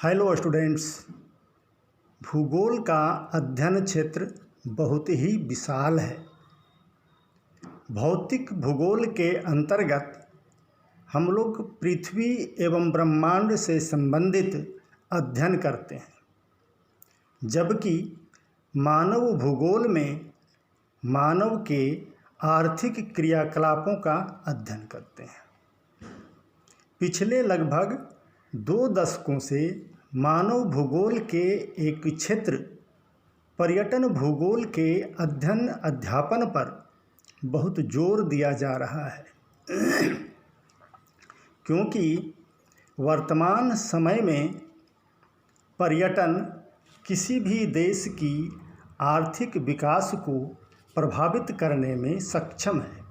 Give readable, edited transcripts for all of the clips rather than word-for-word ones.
Hello students. भूगोल का अध्ययन क्षेत्र बहुत ही विशाल है। भौतिक भूगोल के अंतर्गत हम लोग पृथ्वी एवं ब्रह्मांड से संबंधित अध्ययन करते हैं, जबकि मानव भूगोल में मानव के आर्थिक क्रियाकलापों का अध्ययन करते हैं। पिछले लगभग 2 दशकों से मानव भूगोल के एक क्षेत्र पर्यटन भूगोल के अध्यापन पर बहुत जोर दिया जा रहा है, क्योंकि वर्तमान समय में पर्यटन किसी भी देश की आर्थिक विकास को प्रभावित करने में सक्षम है।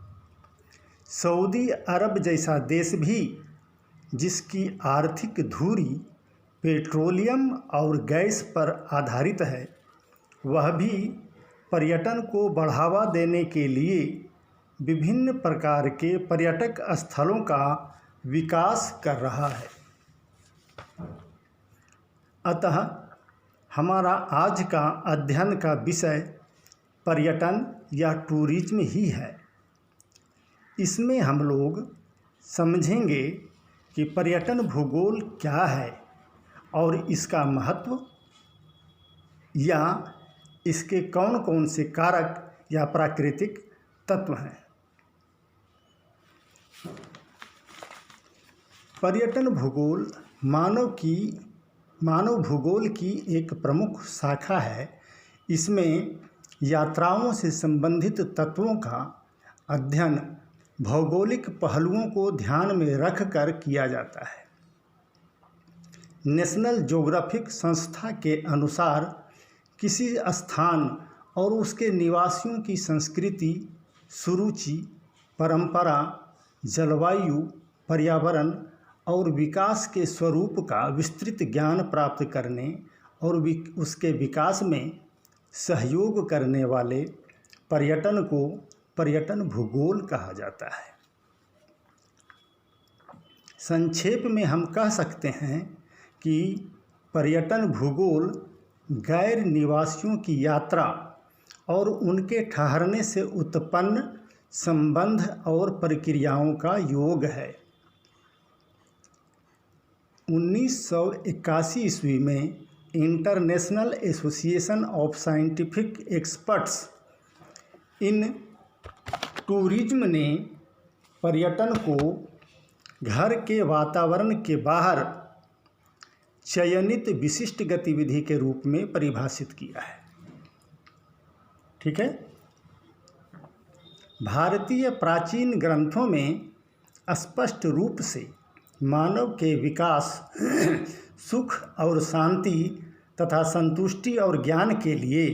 सऊदी अरब जैसा देश भी, जिसकी आर्थिक धुरी पेट्रोलियम और गैस पर आधारित है, वह भी पर्यटन को बढ़ावा देने के लिए विभिन्न प्रकार के पर्यटक स्थलों का विकास कर रहा है। अतः हमारा आज का अध्ययन का विषय पर्यटन या टूरिज्म ही है। इसमें हम लोग समझेंगे कि पर्यटन भूगोल क्या है और इसका महत्व या इसके कौन कौन से कारक या प्राकृतिक तत्व हैं। पर्यटन भूगोल मानव भूगोल की एक प्रमुख शाखा है। इसमें यात्राओं से संबंधित तत्वों का अध्ययन भौगोलिक पहलुओं को ध्यान में रखकर किया जाता है। नेशनल ज्योग्राफिक संस्था के अनुसार किसी स्थान और उसके निवासियों की संस्कृति, सुरुचि, परंपरा, जलवायु, पर्यावरण और विकास के स्वरूप का विस्तृत ज्ञान प्राप्त करने और उसके विकास में सहयोग करने वाले पर्यटन को पर्यटन भूगोल कहा जाता है। संक्षेप में हम कह सकते हैं कि पर्यटन भूगोल गैर निवासियों की यात्रा और उनके ठहरने से उत्पन्न संबंध और प्रक्रियाओं का योग है। 1981 ईस्वी में international association of scientific experts in tourism ने पर्यटन को घर के वातावरण के बाहर चयनित विशिष्ट गतिविधि के रूप में परिभाषित किया है। ठीक है। भारतीय प्राचीन ग्रंथों में स्पष्ट रूप से मानव के विकास, सुख और शांति तथा संतुष्टि और ज्ञान के लिए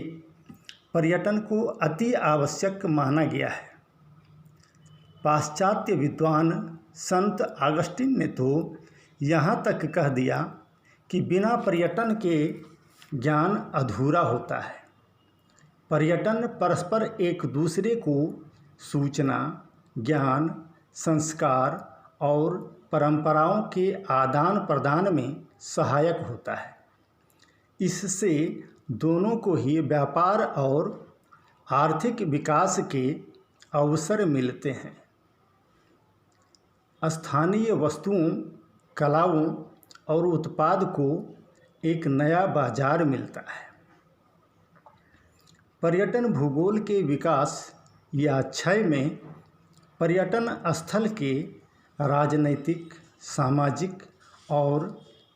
पर्यटन को अति आवश्यक माना गया है। पाश्चात्य विद्वान संत ऑगस्टिन ने तो यहाँ तक कह दिया कि बिना पर्यटन के ज्ञान अधूरा होता है। पर्यटन परस्पर एक दूसरे को सूचना, ज्ञान, संस्कार और परंपराओं के आदान प्रदान में सहायक होता है। इससे दोनों को ही व्यापार और आर्थिक विकास के अवसर मिलते हैं। स्थानीय वस्तुओं, कलाओं और उत्पाद को एक नया बाजार मिलता है। पर्यटन भूगोल के विकास या क्षय में पर्यटन स्थल के राजनैतिक, सामाजिक और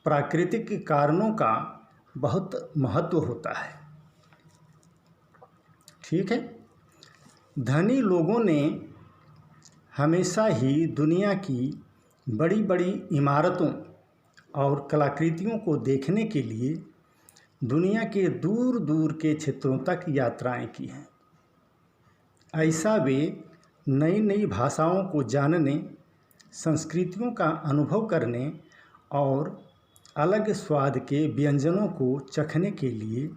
प्राकृतिक कारणों का बहुत महत्व होता है। ठीक है। धनी लोगों ने हमेशा ही दुनिया की बड़ी बड़ी इमारतों और कलाकृतियों को देखने के लिए दुनिया के दूर दूर के क्षेत्रों तक यात्राएं की हैं। ऐसा वे नई नई भाषाओं को जानने, संस्कृतियों का अनुभव करने और अलग स्वाद के व्यंजनों को चखने के लिए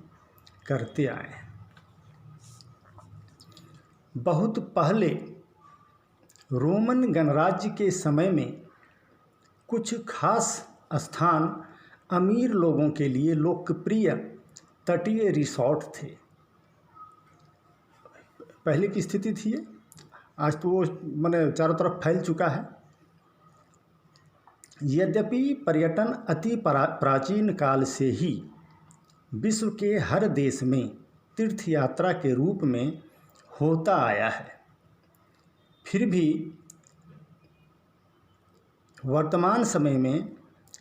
करते आए हैं। बहुत पहले रोमन गणराज्य के समय में कुछ खास स्थान अमीर लोगों के लिए लोकप्रिय तटीय रिसॉर्ट थे। पहले की स्थिति थी ये, आज तो वो माने चारों तरफ फैल चुका है। यद्यपि पर्यटन अति प्राचीन काल से ही विश्व के हर देश में तीर्थ यात्रा के रूप में होता आया है, फिर भी वर्तमान समय में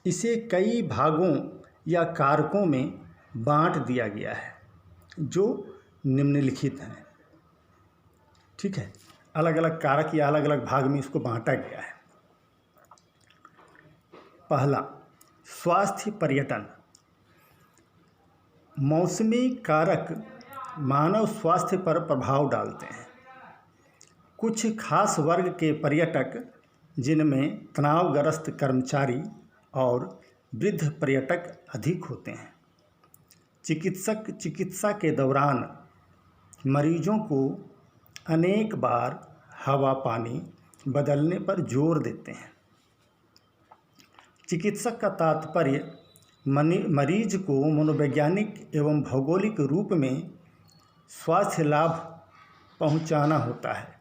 इसे कई भागों या कारकों में बांट दिया गया है जो निम्नलिखित हैं। ठीक है, अलग अलग कारक या अलग अलग भाग में इसको बांटा गया है। पहला, स्वास्थ्य पर्यटन। मौसमी कारक मानव स्वास्थ्य पर प्रभाव डालते हैं। कुछ खास वर्ग के पर्यटक, जिनमें तनावग्रस्त कर्मचारी और वृद्ध पर्यटक अधिक होते हैं, चिकित्सक चिकित्सा के दौरान मरीजों को अनेक बार हवा पानी बदलने पर जोर देते हैं। चिकित्सक का तात्पर्य मरीज को मनोवैज्ञानिक एवं भौगोलिक रूप में स्वास्थ्य लाभ पहुंचाना होता है।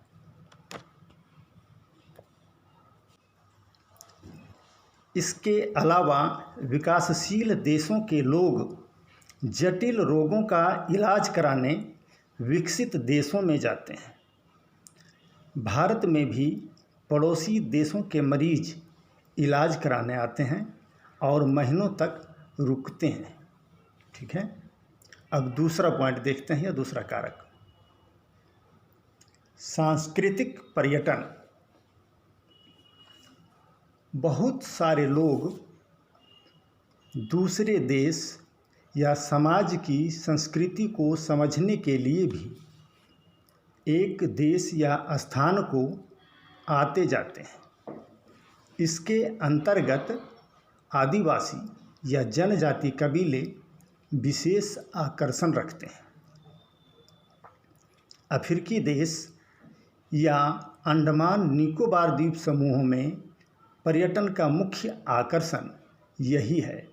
इसके अलावा विकासशील देशों के लोग जटिल रोगों का इलाज कराने विकसित देशों में जाते हैं। भारत में भी पड़ोसी देशों के मरीज इलाज कराने आते हैं और महीनों तक रुकते हैं। ठीक है, अब दूसरा पॉइंट देखते हैं या दूसरा कारक, सांस्कृतिक पर्यटन। बहुत सारे लोग दूसरे देश या समाज की संस्कृति को समझने के लिए भी एक देश या स्थान को आते जाते हैं। इसके अंतर्गत आदिवासी या जनजाति कबीले विशेष आकर्षण रखते हैं। अफ्रीकी देश या अंडमान निकोबार द्वीप समूह में पर्यटन का मुख्य आकर्षण यही है।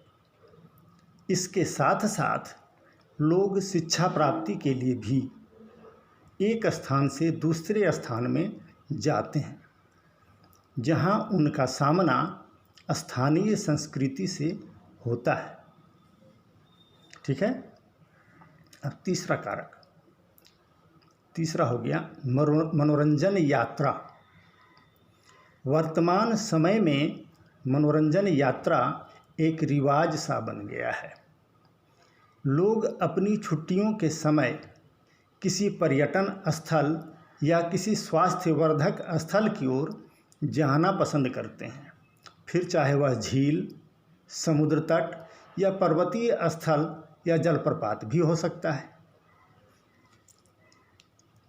इसके साथ साथ लोग शिक्षा प्राप्ति के लिए भी एक स्थान से दूसरे स्थान में जाते हैं, जहां उनका सामना स्थानीय संस्कृति से होता है। ठीक है, अब तीसरा कारक, तीसरा हो गया मनोरंजन यात्रा। वर्तमान समय में मनोरंजन यात्रा एक रिवाज सा बन गया है। लोग अपनी छुट्टियों के समय किसी पर्यटन स्थल या किसी स्वास्थ्यवर्धक स्थल की ओर जाना पसंद करते हैं, फिर चाहे वह झील, समुद्र तट या पर्वतीय स्थल या जलप्रपात भी हो सकता है।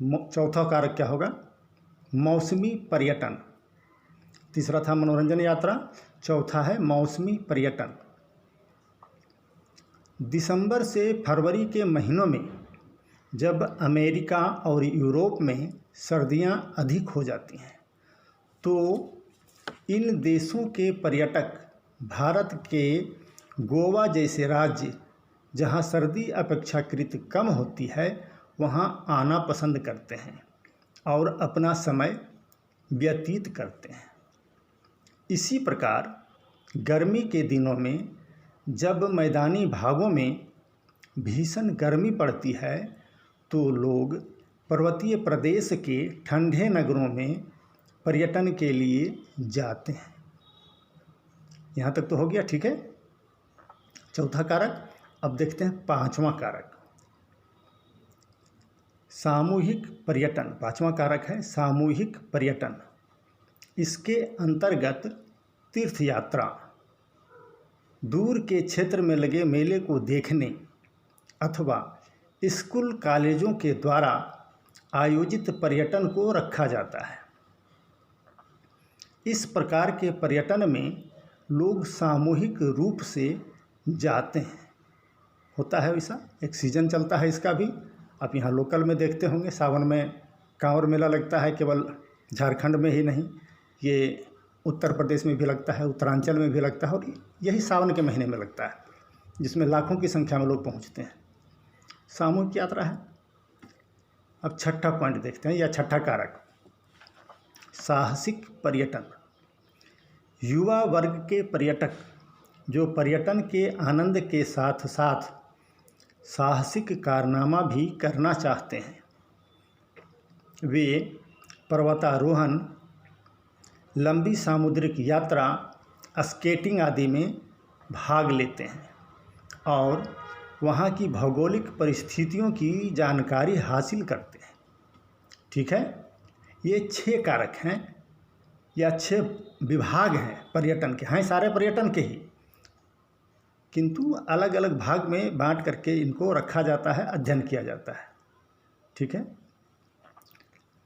चौथा कारक क्या होगा, मौसमी पर्यटन। तीसरा था मनोरंजन यात्रा, चौथा है मौसमी पर्यटन। दिसंबर से फरवरी के महीनों में जब अमेरिका और यूरोप में सर्दियां अधिक हो जाती हैं, तो इन देशों के पर्यटक भारत के गोवा जैसे राज्य, जहां सर्दी अपेक्षाकृत कम होती है, वहां आना पसंद करते हैं और अपना समय व्यतीत करते हैं। इसी प्रकार गर्मी के दिनों में जब मैदानी भागों में भीषण गर्मी पड़ती है, तो लोग पर्वतीय प्रदेश के ठंडे नगरों में पर्यटन के लिए जाते हैं। यहाँ तक तो हो गया। ठीक है, चौथा कारक। अब देखते हैं पांचवा कारक, सामूहिक पर्यटन। पांचवा कारक है सामूहिक पर्यटन। इसके अंतर्गत तीर्थ यात्रा, दूर के क्षेत्र में लगे मेले को देखने अथवा स्कूल कॉलेजों के द्वारा आयोजित पर्यटन को रखा जाता है। इस प्रकार के पर्यटन में लोग सामूहिक रूप से जाते हैं। होता है वैसा, एक सीजन चलता है इसका भी। आप यहाँ लोकल में देखते होंगे, सावन में कांवड़ मेला लगता है, केवल झारखंड में ही नहीं, ये उत्तर प्रदेश में भी लगता है, उत्तरांचल में भी लगता है, और यही सावन के महीने में लगता है, जिसमें लाखों की संख्या में लोग पहुंचते हैं। सामूहिक यात्रा है। अब छठा पॉइंट देखते हैं, या छठा कारक, साहसिक पर्यटन। युवा वर्ग के पर्यटक जो पर्यटन के आनंद के साथ साथ साहसिक कारनामा भी करना चाहते हैं, वे पर्वतारोहण, लंबी सामुद्रिक यात्रा, स्केटिंग आदि में भाग लेते हैं और वहाँ की भौगोलिक परिस्थितियों की जानकारी हासिल करते हैं। ठीक है, ये 6 कारक हैं या 6 विभाग हैं पर्यटन के। हैं सारे पर्यटन के ही, किंतु अलग अलग भाग में बांट करके इनको रखा जाता है, अध्ययन किया जाता है। ठीक है,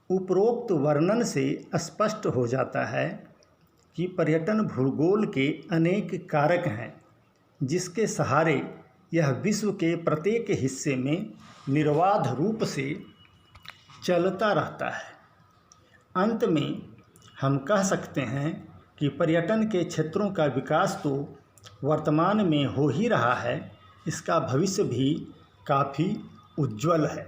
उपरोक्त वर्णन से स्पष्ट हो जाता है कि पर्यटन भूगोल के अनेक कारक हैं, जिसके सहारे यह विश्व के प्रत्येक हिस्से में निर्बाध रूप से चलता रहता है। अंत में हम कह सकते हैं कि पर्यटन के क्षेत्रों का विकास तो वर्तमान में हो ही रहा है, इसका भविष्य भी काफ़ी उज्ज्वल है।